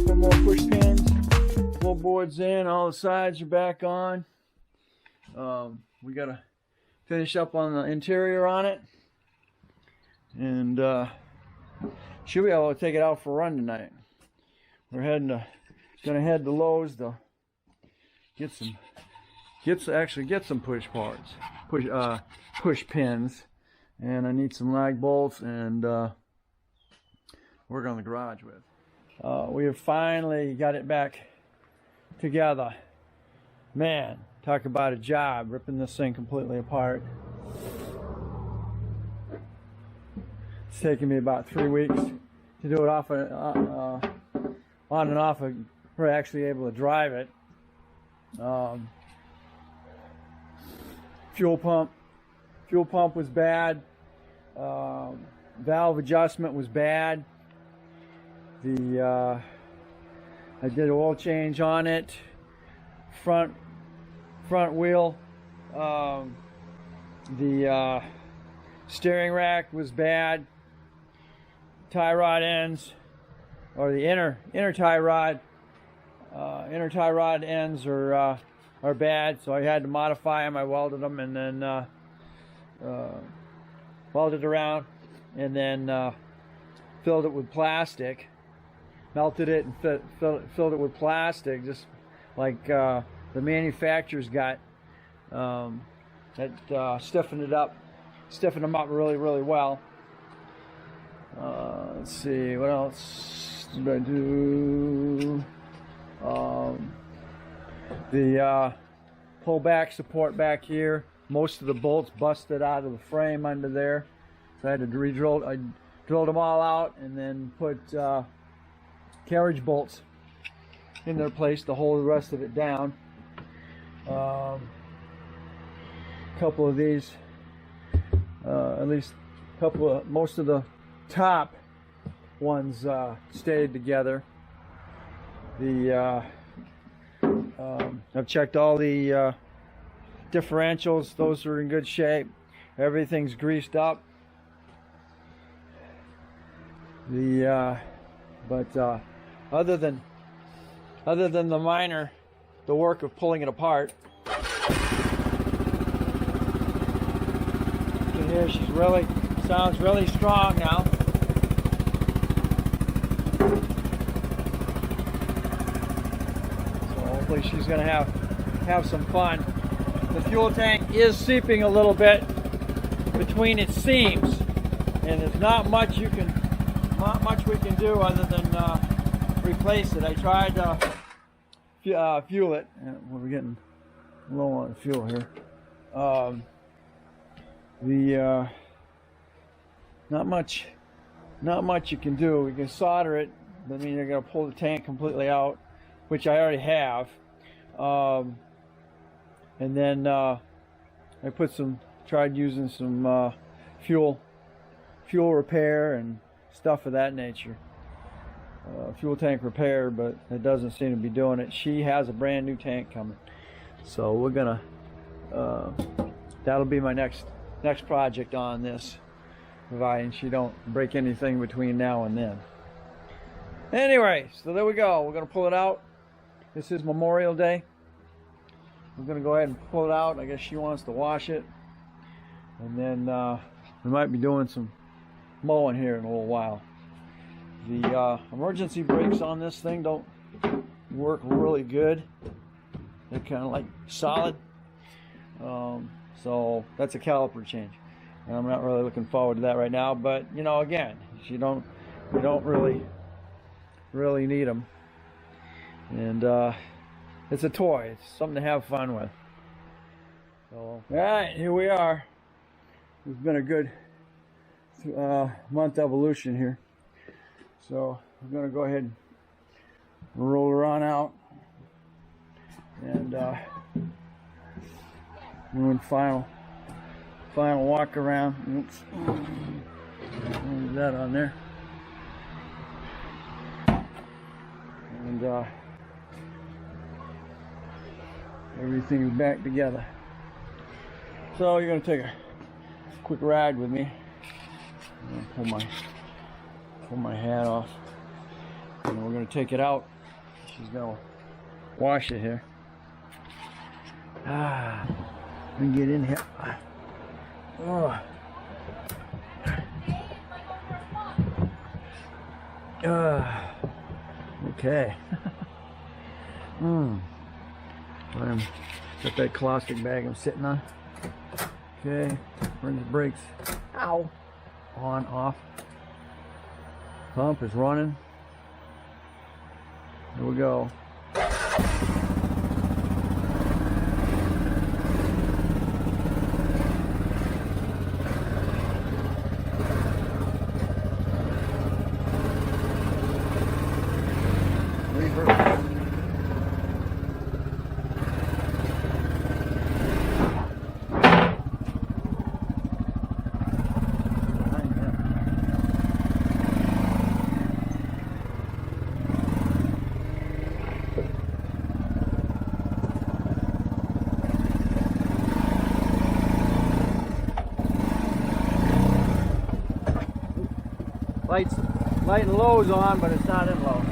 couple more push pins. Floorboard's in, all the sides are back on. We gotta finish up on the interior on it, and should be able to take it out for a run tonight. We're gonna head to Lowe's to get some push parts, push pins, and I need some lag bolts and work on the garage with. We have finally got it back together. Man, talk about a job, ripping this thing completely apart. It's taken me about 3 weeks to do it off on and off. We're actually able to drive it. Fuel pump was bad. Valve adjustment was bad. I did oil change on it. Front wheel. The steering rack was bad. Tie rod ends, or the inner tie rod ends are bad, so I had to modify them. I welded them and then welded around, and then filled it with plastic, melted it and filled it with plastic, just like the manufacturers got. That stiffened them up really well. Let's see, what else did I do? The pullback support back here, most of the bolts busted out of the frame under there, so I had to re-drill. I drilled them all out and then put carriage bolts in their place to hold the rest of it down. Couple of these, at least most of the top ones stayed together. I've checked all the differentials; those are in good shape. Everything's greased up. But other than the work of pulling it apart, you can hear she's sounds really strong now. So hopefully she's going to have some fun. The fuel tank is seeping a little bit between its seams, and there's not much we can do other than replace it. I tried to fuel it. We're getting low on fuel here. Not much you can do. We can solder it, but I mean you're gonna pull the tank completely out, which I already have. And then I tried using some fuel repair and stuff of that nature. Fuel tank repair, but it doesn't seem to be doing it. She has a brand new tank coming, so we're gonna that'll be my next project on this, providing she don't break anything between now and then. Anyway, so there we go. We're gonna pull it out. This is Memorial Day. We're gonna go ahead and pull it out. I guess she wants to wash it, and then we might be doing some mowing here in a little while. The emergency brakes on this thing don't work really good. They're kind of like solid. So that's a caliper change, and I'm not really looking forward to that right now. But you know, again, we don't really need them, and it's a toy. It's something to have fun with. So all right, here we are. It's been a good month evolution here. So I'm going to go ahead and roll her on out and doing final walk around. Oops, leave that on there. And everything's back together. So you're going to take a quick ride with me. I'm going to pull my hat off, and we're going to take it out she's gonna wash it here. Let me get in here. Oh. Okay. Got that caustic bag I'm sitting on. Okay, bring the brakes. Ow! On, off. Pump is running. Here we go. Light and low's on, but it's not in low.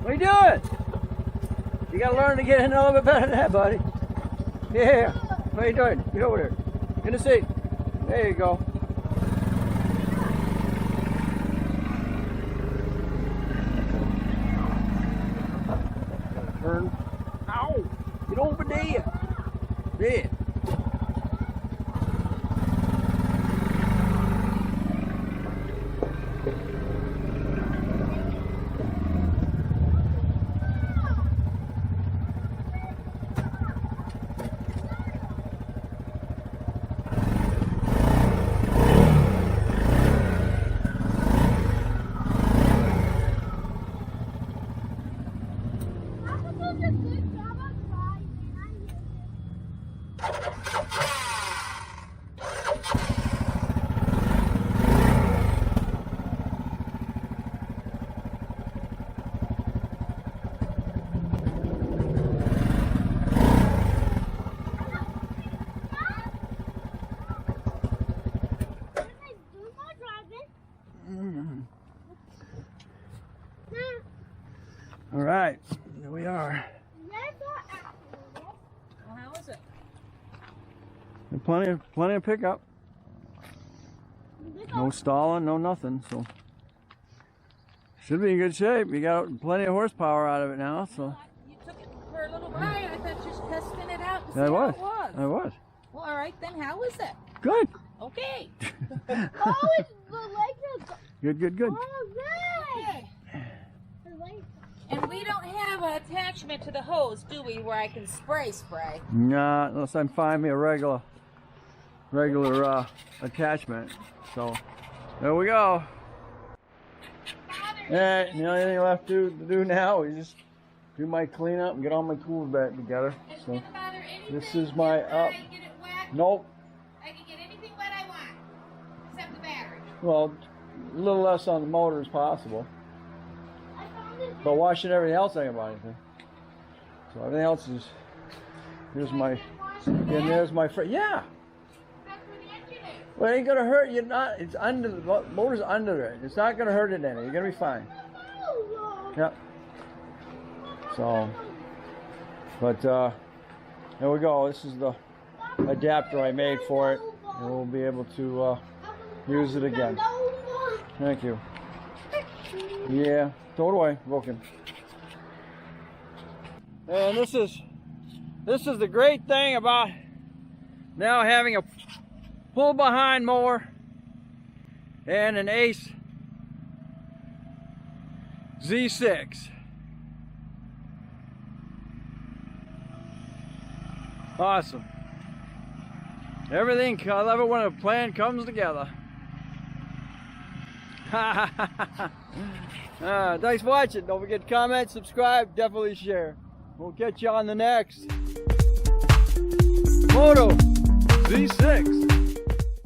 What are you doing? You gotta learn to get in a little bit better than that, buddy. Yeah. What are you doing? Get over there. In the seat. There you go. Turn. Ow! Get over there. There. All right, here we are. Well, how is it? Plenty of pickup. No stalling, no nothing. So should be in good shape. You got plenty of horsepower out of it now. So you took it for a little ride. I thought you were just testing it out to see I how was. it was. I was. Well, all right then. How is it? Good. Okay. Oh, it's the legs are Good. all right. Okay. The legs. And we don't have an attachment to the hose, do we, where I can spray? Nah, unless I find me a regular attachment. So there we go. And the only thing left to do now is just do my cleanup and get all my tools back together. So this is my nope. I can get anything wet I want, except the battery. Well, a little less on the motor as possible. But washing everything else ain't about anything. So everything else is, here's my, and there's my friend. Yeah. That's where the engine is. Well, it ain't gonna hurt you. Not. It's under the motor's under it. It's not gonna hurt it any. You're gonna be fine. Yep. So, but there we go. This is the adapter I made for it, and we'll be able to use it again. Thank you. Yeah, throw it away, broken. And this is the great thing about now having a pull behind mower and an Ace Z6. Awesome. Everything, I love it when a plan comes together. Thanks for watching. Don't forget to comment, subscribe, definitely share. We'll catch you on the next MOTO Z6.